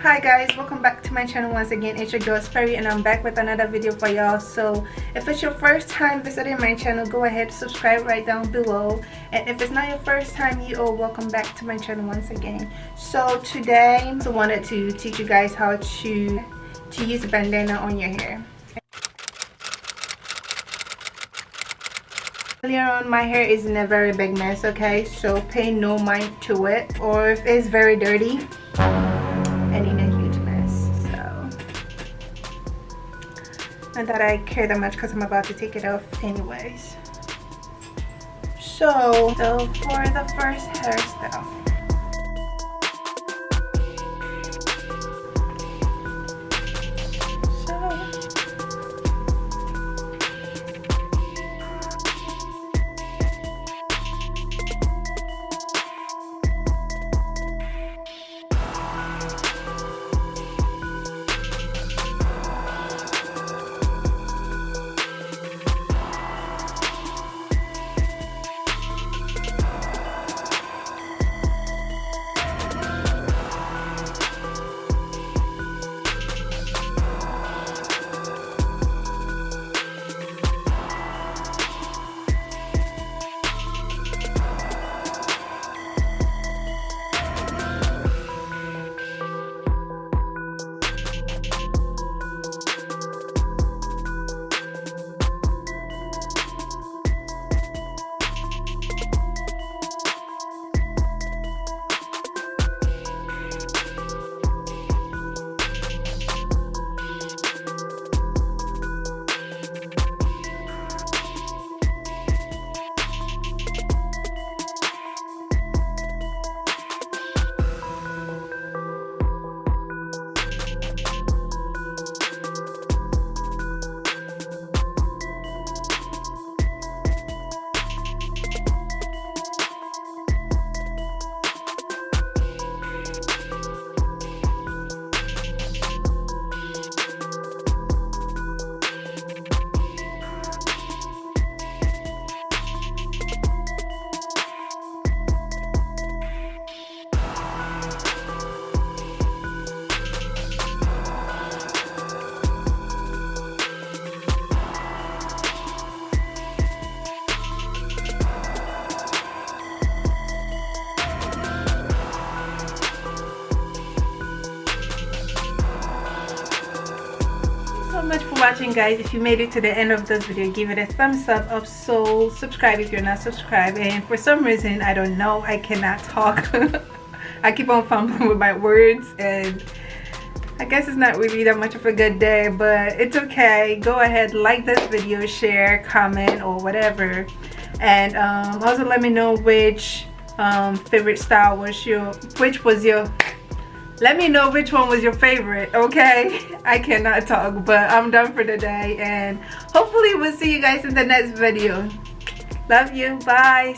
Hi guys, welcome back to my channel once again. It's your girl Sperry and I'm back with another video for y'all. So if it's your first time visiting my channel, go ahead, subscribe right down below. And if it's not your first time, you all welcome back to my channel once again. So today I wanted to teach you guys how to use a bandana on your hair. Earlier on, my hair is in a very big mess, okay? So pay no mind to it. Or if it's very dirty and in a huge mess. So not that I care that much because I'm about to take it off anyways. So for the first hairstyle, much for watching, guys. If you made it to the end of this video, give it a thumbs up. Also subscribe if you're not subscribed. And for some reason, I don't know, I cannot talk. I keep on fumbling with my words, and I guess it's not really that much of a good day, but it's okay. Go ahead, like this video, share, comment, or whatever. And also let me know which favorite style was let me know which one was your favorite, okay? I cannot talk, but I'm done for the day, and hopefully we'll see you guys in the next video. Love you, bye.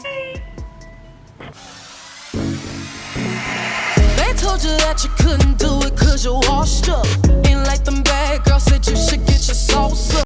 They told you that you couldn't do it 'cause you washed up. Ain't like them bad girls said you should get your sauce up.